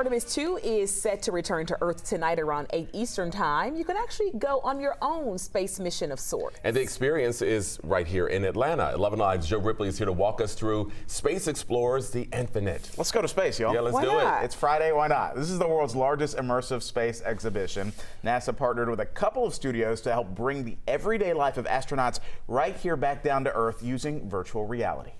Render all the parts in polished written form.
Artemis 2 is set to return to Earth tonight around 8 Eastern Time. You can actually go on your own space mission of sorts. And the experience is right here in Atlanta. 11 Live's Joe Ripley is here to walk us through Space Explorers The Infinite. Let's go to space, y'all. Yeah, let's do it. It's Friday, why not? This is the world's largest immersive space exhibition. NASA partnered with a couple of studios to help bring the everyday life of astronauts right here back down to Earth using virtual reality.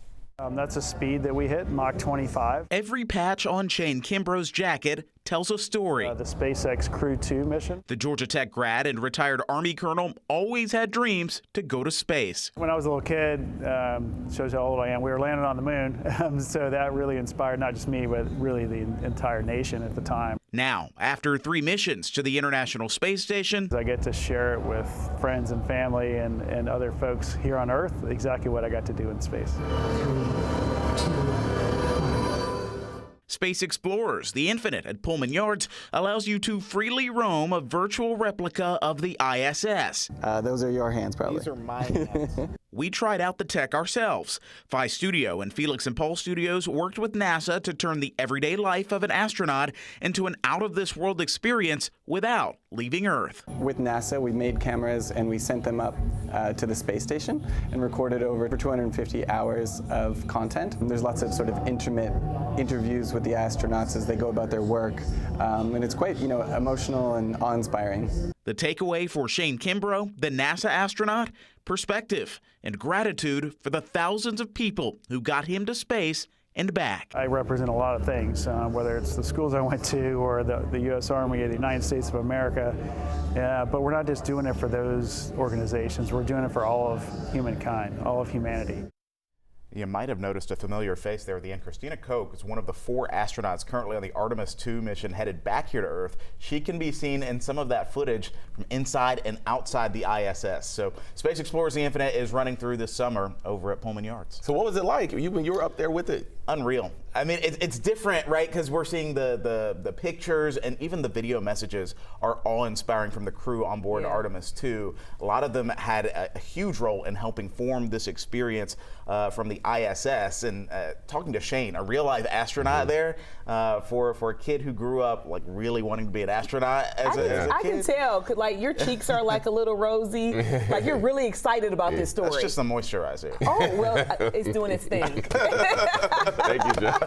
That's a speed that we hit, Mach 25. Every patch on Shane Kimbrough's jacket tells a story. The SpaceX Crew 2 mission. The Georgia Tech grad and retired Army colonel always had dreams to go to space. When I was a little kid, shows how old I am, we were landing on the moon. So that really inspired not just me, but really the entire nation at the time. Now, after 3 missions to the International Space Station, I get to share it with friends and family and other folks here on Earth, exactly what I got to do in space. Space Explorers The Infinite at Pullman Yards allows you to freely roam a virtual replica of the ISS. Those are your hands, probably. These are my hands. We tried out the tech ourselves. Phi Studio and Felix and Paul Studios worked with NASA to turn the everyday life of an astronaut into an out-of-this-world experience without leaving Earth. With NASA, we made cameras and we sent them up to the space station and recorded over 250 hours of content. And there's lots of sort of intimate interviews with the astronauts as they go about their work, and it's quite, emotional and awe-inspiring. The takeaway for Shane Kimbrough, the NASA astronaut, perspective and gratitude for the thousands of people who got him to space and back. I represent a lot of things, whether it's the schools I went to or the U.S. Army or the United States of America. But we're not just doing it for those organizations. We're doing it for all of humankind, all of humanity. You might have noticed a familiar face there at the end. Christina Ko is one of the 4 astronauts currently on the Artemis 2 mission headed back here to Earth. She can be seen in some of that footage from inside and outside the ISS. So Space Explorers The Infinite is running through this summer over at Pullman Yards. So what was it like when you were up there with it? Unreal. I mean, it's different, right? Because we're seeing the pictures and even the video messages are awe-inspiring from the crew on board Artemis 2. A lot of them had a huge role in helping form this experience from the ISS. And talking to Shane, a real-life astronaut there, for a kid who grew up like really wanting to be an astronaut as a kid. I can tell, 'cause, like, your cheeks are like a little rosy. Like, you're really excited about this story. That's just the moisturizer. Oh, well, it's doing its thing. Thank you, Joe.